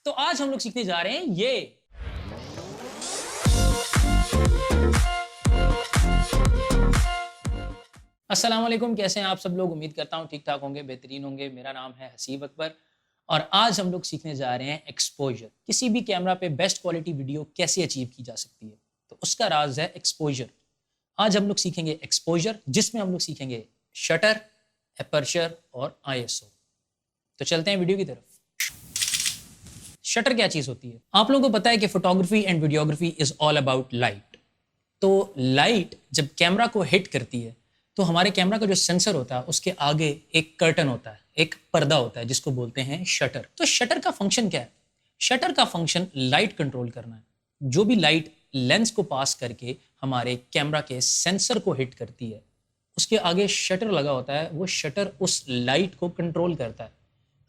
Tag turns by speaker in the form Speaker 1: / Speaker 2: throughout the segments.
Speaker 1: तो आज हम लोग सीखने जा रहे हैं ये। अस्सलाम वालेकुम, कैसे हैं आप सब लोग? उम्मीद करता हूँ ठीक ठाक होंगे, बेहतरीन होंगे। मेरा नाम है हसीब अकबर और आज हम लोग सीखने जा रहे हैं एक्सपोजर। किसी भी कैमरा पे बेस्ट क्वालिटी वीडियो कैसे अचीव की जा सकती है, तो उसका राज है एक्सपोजर। आज हम लोग सीखेंगे एक्सपोजर, जिसमें हम लोग सीखेंगे शटर, एपर्चर और आईएसओ। तो चलते हैं वीडियो की तरफ। शटर क्या चीज होती है? आप लोगों को पता है कि photography and videography is all about light. तो लाइट जब कैमरा को हिट करती है तो हमारे कैमरा का जो सेंसर होता है उसके आगे एक कर्टन होता है, एक पर्दा होता है जिसको बोलते हैं शटर। तो शटर का फंक्शन क्या है? शटर का फंक्शन लाइट कंट्रोल करना है। जो भी लाइट लेंस को पास करके हमारे कैमरा के सेंसर को हिट करती है, उसके आगे शटर लगा होता है। वो शटर उस लाइट को कंट्रोल करता है।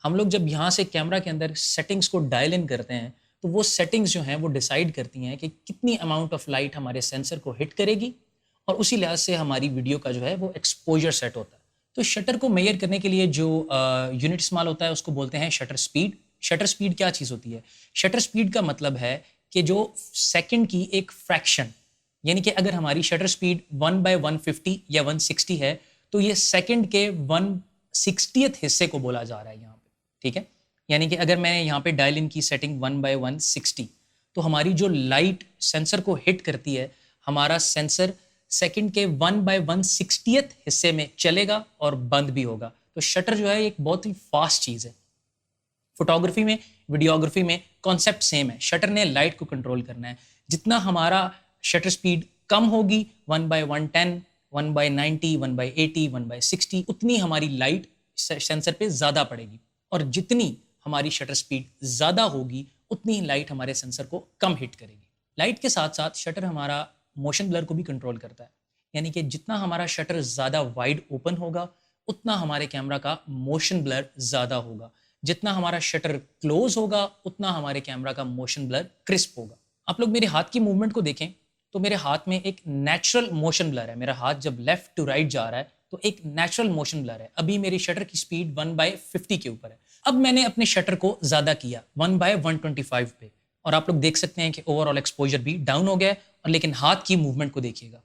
Speaker 1: हम लोग जब यहाँ से कैमरा के अंदर सेटिंग्स को डायल इन करते हैं तो वो सेटिंग्स जो हैं वो डिसाइड करती हैं कि कितनी अमाउंट ऑफ लाइट हमारे सेंसर को हिट करेगी और उसी लिहाज से हमारी वीडियो का जो है वो एक्सपोजर सेट होता है। तो शटर को मेजर करने के लिए जो यूनिट इस्तेमाल होता है उसको बोलते हैं शटर स्पीड। शटर स्पीड क्या चीज़ होती है? शटर स्पीड का मतलब है कि जो सेकंड की एक फ्रैक्शन, यानी कि अगर हमारी शटर स्पीड 1/150 या 160 है तो ये सेकंड के 1/60th हिस्से को बोला जा रहा है यहाँ पे। ठीक है, यानी कि अगर मैं यहाँ पे डायल इन की सेटिंग 1/160 तो हमारी जो लाइट सेंसर को हिट करती है, हमारा सेंसर सेकंड के 1/160th हिस्से में चलेगा और बंद भी होगा। तो शटर जो है एक बहुत ही फास्ट चीज़ है। फोटोग्राफी में, वीडियोग्राफी में कॉन्सेप्ट सेम है। शटर ने लाइट को कंट्रोल करना है। जितना हमारा शटर स्पीड कम होगी 1/110, 1/90, 1/80, 1/60, उतनी हमारी लाइट सेंसर पे ज़्यादा पड़ेगी और जितनी हमारी शटर स्पीड ज़्यादा होगी उतनी ही लाइट हमारे सेंसर को कम हिट करेगी। लाइट के साथ साथ शटर हमारा मोशन ब्लर को भी कंट्रोल करता है, यानी कि जितना हमारा शटर ज़्यादा वाइड ओपन होगा उतना हमारे कैमरा का मोशन ब्लर ज़्यादा होगा। जितना हमारा शटर क्लोज होगा उतना हमारे कैमरा का मोशन ब्लर क्रिस्प होगा। आप लोग मेरे हाथ की मूवमेंट को देखें तो मेरे हाथ में एक नेचुरल मोशन ब्लर है। मेरा हाथ जब लेफ्ट टू राइट जा रहा है तो एक नेचुरल मोशन ब्लर है। अभी मेरी शटर की स्पीड 1/50 के ऊपर है। अब मैंने अपने शटर को ज़्यादा किया 1/125 पे और आप लोग देख सकते हैं कि ओवरऑल एक्सपोजर भी डाउन हो गया है। और लेकिन हाथ की मूवमेंट को देखिएगा,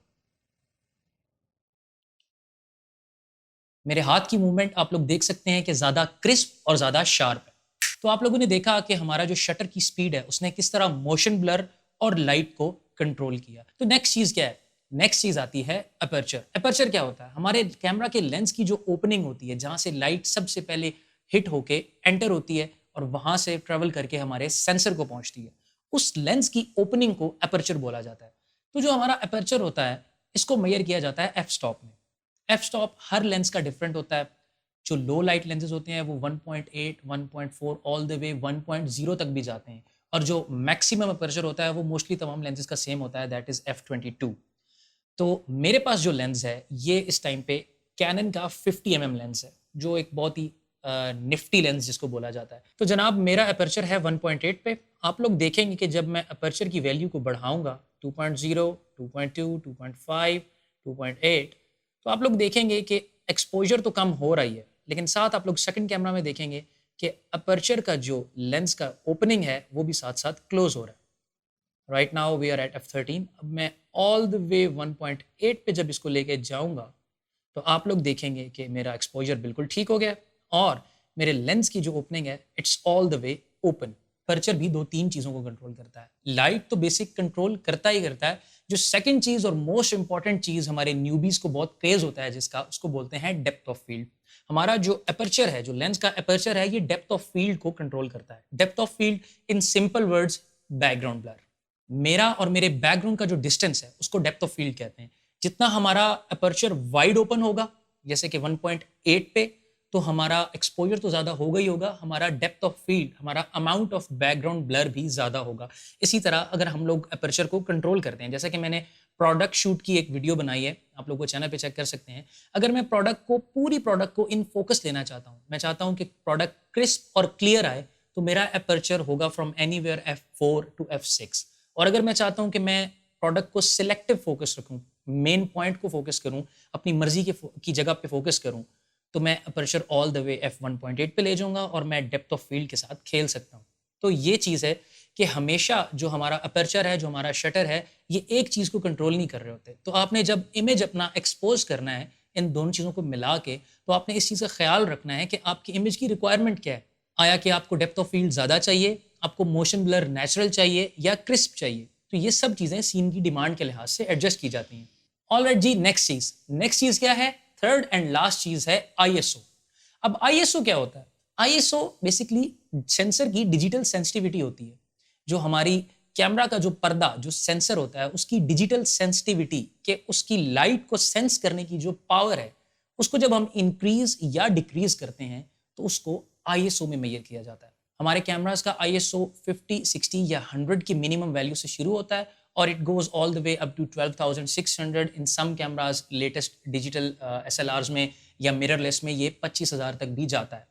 Speaker 1: मेरे हाथ की मूवमेंट आप लोग देख सकते हैं कि ज़्यादा क्रिस्प और ज़्यादा शार्प है। तो आप लोगों ने देखा कि हमारा जो शटर की स्पीड है उसने किस तरह मोशन ब्लर और लाइट को कंट्रोल किया। तो नेक्स्ट चीज़ क्या है? नेक्स्ट चीज़ आती है अपर्चर। अपर्चर क्या होता है? हमारे कैमरा के लेंस की जो ओपनिंग होती है, जहाँ से लाइट सबसे पहले हिट होके एंटर होती है और वहाँ से ट्रेवल करके हमारे सेंसर को पहुँचती है, उस लेंस की ओपनिंग को अपर्चर बोला जाता है। तो जो हमारा अपर्चर होता है इसको मेजर किया जाता है एफ स्टॉप में। एफ स्टॉप हर लेंस का डिफरेंट होता है। जो लो लाइट लेंसेज होते हैं वो 1.8, 1.4 ऑल द वे 1.0 तक भी जाते हैं और जो मैक्सिमम अपर्चर होता है वो मोस्टली तमाम लेंसेज का सेम होता है, दैट इज f22। तो मेरे पास जो लेंस है ये इस टाइम पे कैनन का 50 mm लेंस है, जो एक बहुत ही निफ्टी लेंस जिसको बोला जाता है। तो जनाब मेरा अपर्चर है 1.8 पे। आप लोग देखेंगे कि जब मैं अपर्चर की वैल्यू को बढ़ाऊंगा 2.0, 2.2, 2.5, 2.8, तो आप लोग देखेंगे कि एक्सपोजर तो कम हो रही है, लेकिन साथ आप लोग सेकंड कैमरा में देखेंगे कि अपर्चर का जो लेंस का ओपनिंग है वो भी साथ साथ क्लोज हो रहा है। Right now we are at f13। अब मैं ऑल द वे 1.8 पे जब इसको लेके जाऊंगा तो आप लोग देखेंगे कि मेरा एक्सपोजर बिल्कुल ठीक हो गया और मेरे लेंस की जो ओपनिंग है it's all the way open. Aperture भी दो तीन चीज़ों को कंट्रोल करता है। लाइट तो बेसिक कंट्रोल करता ही करता है। जो सेकंड चीज़ और मोस्ट इंपॉर्टेंट चीज़ हमारे न्यूबीज को बहुत क्रेज होता है जिसका, उसको बोलते हैं डेप्थ ऑफ फील्ड। हमारा जो अपर्चर है, जो लेंस का अपर्चर है, ये डेप्थ ऑफ फील्ड को कंट्रोल करता है। Depth of field in simple words background blur. मेरा और मेरे बैकग्राउंड का जो डिस्टेंस है उसको डेप्थ ऑफ फील्ड कहते हैं। जितना हमारा अपर्चर वाइड ओपन होगा जैसे कि 1.8 पे, तो हमारा एक्सपोजर तो ज़्यादा होगा ही होगा, हमारा डेप्थ ऑफ फील्ड, हमारा अमाउंट ऑफ बैकग्राउंड ब्लर भी ज़्यादा होगा। इसी तरह अगर हम लोग अपर्चर को कंट्रोल करते हैं, जैसा कि मैंने प्रोडक्ट शूट की एक वीडियो बनाई है, आप लोग वो चैनल पे चेक कर सकते हैं। अगर मैं पूरी प्रोडक्ट को इन फोकस लेना चाहता हूँ, मैं चाहता हूँ कि प्रोडक्ट क्रिस्प और क्लियर आए, तो मेरा अपर्चर होगा from anywhere f4 to f6। और अगर मैं चाहता हूँ कि मैं प्रोडक्ट को सिलेक्टिव फोकस रखूँ, मेन पॉइंट को फोकस करूँ, अपनी मर्जी की जगह पे फोकस करूँ, तो मैं aperture all the way f1.8 पे ले जाऊंगा और मैं डेप्थ ऑफ फील्ड के साथ खेल सकता हूँ। तो ये चीज़ है कि हमेशा जो हमारा अपर्चर है, जो हमारा शटर है, ये एक चीज़ को कंट्रोल नहीं कर रहे होते। तो आपने जब इमेज अपना एक्सपोज करना है इन दोनों चीज़ों को मिला के, तो आपने इस चीज़ का ख्याल रखना है कि आपकी इमेज की रिक्वायरमेंट क्या है। आया कि आपको डेप्थ ऑफ फील्ड ज़्यादा चाहिए, आपको मोशन ब्लर नेचुरल चाहिए या क्रिस्प चाहिए। तो ये सब चीज़ें सीन की डिमांड के लिहाज से एडजस्ट की जाती हैं। ऑलराइट जी, नेक्स्ट चीज़ क्या है? थर्ड एंड लास्ट चीज़ है आईएसओ। अब आईएसओ क्या होता है? आईएसओ बेसिकली सेंसर की डिजिटल सेंसिटिविटी होती है। जो हमारी कैमरा का जो पर्दा, जो सेंसर होता है, उसकी डिजिटल सेंसिटिविटी के उसकी लाइट को सेंस करने की जो पावर है, उसको जब हम इंक्रीज या डिक्रीज करते हैं, तो उसको आईएसओ में मेजर किया जाता है। हमारे कैमरास का आईएसओ 50, 60 या 100 की मिनिमम वैल्यू से शुरू होता है और it goes all the way up to 12,600 in some cameras. Latest digital SLRs में या मिररलेस में ये 25,000 तक भी जाता है।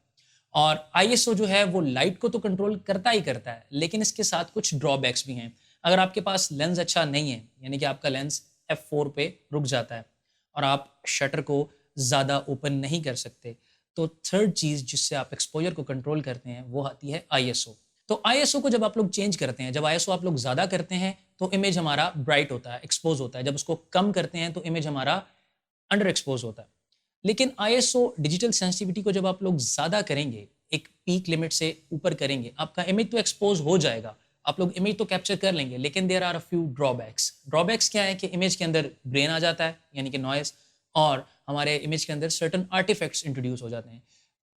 Speaker 1: और आईएसओ जो है वो लाइट को तो कंट्रोल करता ही करता है, लेकिन इसके साथ कुछ ड्रॉबैक्स भी हैं। अगर आपके पास लेंस अच्छा नहीं है, यानी कि आपका लेंस f4 पे रुक जाता है और आप शटर को ज़्यादा ओपन नहीं कर सकते, तो थर्ड चीज़ जिससे आप एक्सपोजर को कंट्रोल करते हैं वो आती है आईएसओ। तो आईएसओ को जब आप लोग चेंज करते हैं, जब आईएसओ आप लोग ज़्यादा करते हैं तो इमेज हमारा ब्राइट होता है, एक्सपोज होता है। जब उसको कम करते हैं तो इमेज हमारा अंडर एक्सपोज होता है। लेकिन आईएसओ डिजिटल सेंसिटिविटी को जब आप लोग ज़्यादा करेंगे, एक पीक लिमिट से ऊपर करेंगे, आपका इमेज तो एक्सपोज हो जाएगा, आप लोग इमेज तो कैप्चर कर लेंगे, लेकिन there are a few drawbacks. Drawbacks क्या है कि इमेज के अंदर ग्रेन आ जाता है, यानी कि नॉइस, और हमारे इमेज के अंदर सर्टन आर्टिफैक्ट्स इंट्रोड्यूस हो जाते हैं।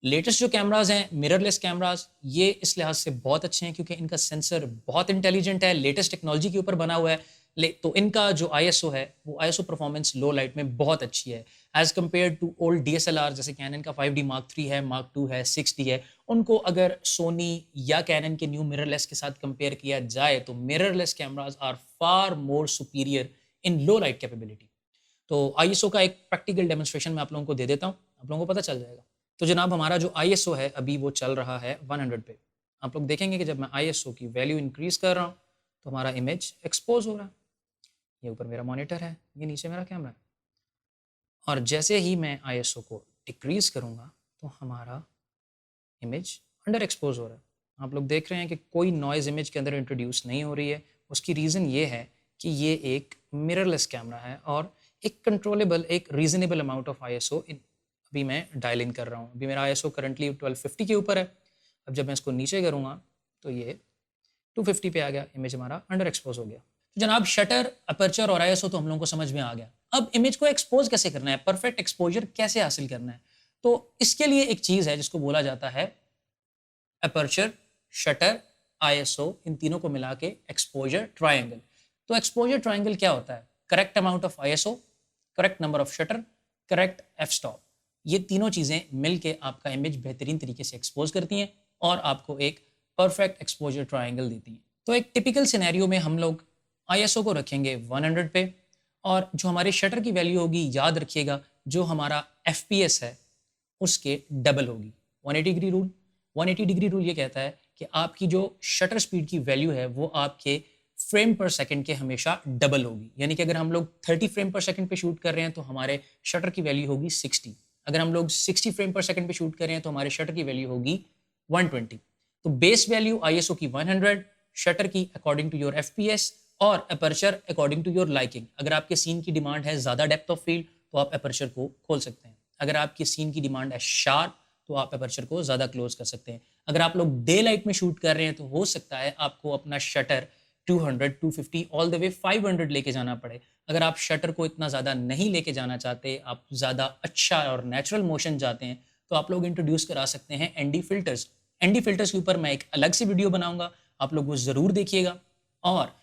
Speaker 1: लेटेस्ट जो कैमराज हैं, मिररलेस कैमराज, ये इस लिहाज से बहुत अच्छे हैं क्योंकि इनका सेंसर बहुत इंटेलिजेंट है, लेटेस्ट टेक्नोलॉजी के ऊपर बना हुआ है। तो इनका जो आईएसओ है, वो आईएसओ परफॉर्मेंस लो लाइट में बहुत अच्छी है as compare to old DSLR, जैसे कैनन का 5D Mark III है, Mark II है, 6D है। उनको अगर सोनी या कैनन के न्यू मिररलेस के साथ कंपेयर किया जाए तो mirrorless cameras are far more superior in low light capability. तो आईएसओ का एक प्रैक्टिकल डेमोन्स्ट्रेशन मैं आप लोगों को दे देता हूँ, आप लोगों को पता चल जाएगा। तो जनाब, हमारा जो आईएसओ है अभी वो चल रहा है 100 पे। आप लोग देखेंगे कि जब मैं आईएसओ की वैल्यू इंक्रीज कर रहा हूँ तो हमारा इमेज एक्सपोज हो रहा है। ये ऊपर मेरा मॉनिटर है, ये नीचे मेरा कैमरा है। और जैसे ही मैं आईएसओ को डिक्रीज करूँगा तो हमारा इमेज अंडर एक्सपोज हो रहा है। आप लोग देख रहे हैं कि कोई नॉइज़ इमेज के अंदर इंट्रोड्यूस नहीं हो रही है। उसकी रीज़न ये है कि ये एक मिररलेस कैमरा है और एक कंट्रोलेबल, एक रीजनेबल अमाउंट ऑफ आईएसओ अभी मैं डायल इन कर रहा हूँ। अभी मेरा आईएसओ करंटली 1250 के ऊपर है। अब जब मैं इसको नीचे करूँगा तो ये 250 पे आ गया, इमेज हमारा अंडर एक्सपोज हो गया। तो जनाब, शटर, अपर्चर और आईएसओ तो हम लोगों को समझ में आ गया। अब इमेज को एक्सपोज कैसे करना है, परफेक्ट एक्सपोजर कैसे हासिल करना है, तो इसके लिए एक चीज़ है जिसको बोला जाता है अपर्चर, शटर, आईएसओ, इन तीनों को मिला के एक्सपोजर ट्रायंगल। तो एक्सपोजर ट्रायंगल क्या होता है? Correct amount of ISO, correct number of shutter, correct F stop. ये तीनों चीज़ें मिलके आपका इमेज बेहतरीन तरीके से एक्सपोज करती हैं और आपको एक परफेक्ट एक्सपोजर ट्रायंगल देती हैं। तो एक टिपिकल सिनेरियो में हम लोग आईएसओ को रखेंगे 100 पे और जो हमारे शटर की वैल्यू होगी, याद रखिएगा, जो हमारा एफपीएस है उसके डबल होगी। 180 डिग्री रूल, 180 डिग्री रूल ये कहता है कि आपकी जो शटर स्पीड की वैल्यू है वो आपके फ्रेम पर सेकंड के हमेशा डबल होगी। यानी कि अगर हम लोग 30 फ्रेम पर सेकंड पे शूट कर रहे हैं तो हमारे शटर की वैल्यू होगी 60। अगर हम लोग 60 फ्रेम पर सेकंड पे शूट कर रहे हैं तो हमारे शटर की वैल्यू होगी 120। तो बेस वैल्यू आईएसओ की 100, शटर की अकॉर्डिंग टू योर एफपीएस और aperture according to your liking. अगर आपके सीन की डिमांड है ज़्यादा डेप्थ ऑफ फील्ड तो आप अपर्चर को खोल सकते हैं। अगर आपकी सीन की डिमांड है शार्प तो आप अपर्चर को ज़्यादा क्लोज कर सकते हैं। अगर आप लोग डे लाइट में शूट कर रहे हैं तो हो सकता है आपको अपना शटर 200, 250 ऑल द वे 500 लेके जाना पड़े। अगर आप शटर को इतना ज़्यादा नहीं लेके जाना चाहते, आप ज़्यादा अच्छा और नेचुरल मोशन चाहते हैं, तो आप लोग इंट्रोड्यूस करा सकते हैं एनडी फिल्टर्स। एनडी फिल्टर्स के ऊपर मैं एक अलग से वीडियो बनाऊंगा, आप लोग वो ज़रूर देखिएगा। और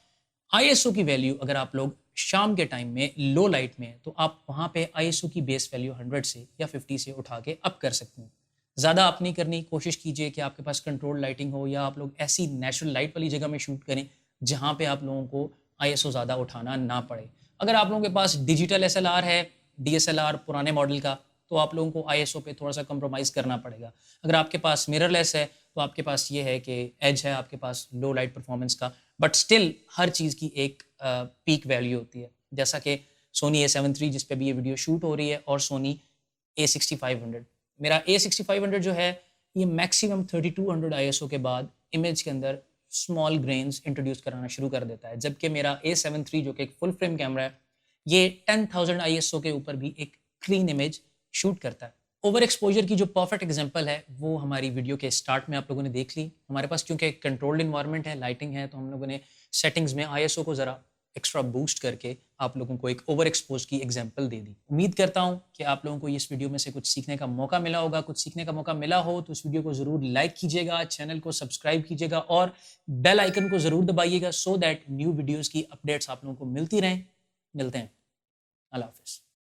Speaker 1: आईएसओ की वैल्यू अगर आप लोग शाम के टाइम में लो लाइट में, तो आप वहाँ पे आईएसओ की बेस वैल्यू 100 से या 50 से उठा के अप कर सकते हैं। ज़्यादा आप नहीं करनी, कोशिश कीजिए कि आपके पास कंट्रोल लाइटिंग हो या आप लोग ऐसी नेचुरल लाइट वाली जगह में शूट करें जहाँ पे आप लोगों को आईएसओ ज़्यादा उठाना ना पड़े। अगर आप लोगों के पास डिजिटल एसएलआर है, डीएसएलआर पुराने मॉडल का, तो आप लोगों को आईएसओ पे थोड़ा सा कंप्रोमाइज़ करना पड़ेगा। अगर आपके पास मिररलेस है तो आपके पास ये है कि एज है आपके पास लो लाइट परफॉर्मेंस का, बट स्टिल हर चीज़ की एक पीक वैल्यू होती है। जैसा कि सोनी A7 III जिस पे भी ये वीडियो शूट हो रही है और सोनी A6500। मेरा A6500 जो है ये मैक्सिमम 3200 आईएसओ के बाद इमेज के अंदर स्मॉल ग्रेन्स इंट्रोड्यूस कराना शुरू कर देता है, जबकि मेरा A7 III जो कि एक फुल फ्रेम कैमरा है, ये 10,000 ISO के ऊपर भी एक क्लीन इमेज शूट करता है। ओवर एक्सपोजर की जो परफेक्ट एग्जांपल है वो हमारी वीडियो के स्टार्ट में आप लोगों ने देख ली। हमारे पास क्योंकि एक कंट्रोल्ड इन्वायरमेंट है, लाइटिंग है, तो हम लोगों ने सेटिंग्स में ISO को ज़रा एक्स्ट्रा बूस्ट करके आप लोगों को एक ओवर एक्सपोज की एग्जांपल दे दी। उम्मीद करता हूँ कि आप लोगों को इस वीडियो में से कुछ सीखने का मौका मिला होगा। कुछ सीखने का मौका मिला हो तो इस वीडियो को ज़रूर लाइक कीजिएगा, चैनल को सब्सक्राइब कीजिएगा और बेल आइकन को ज़रूर दबाइएगा, सो दैट न्यू वीडियोज़ की अपडेट्स आप लोगों को मिलती रहें। मिलते हैं। अल्लाह हाफिज़।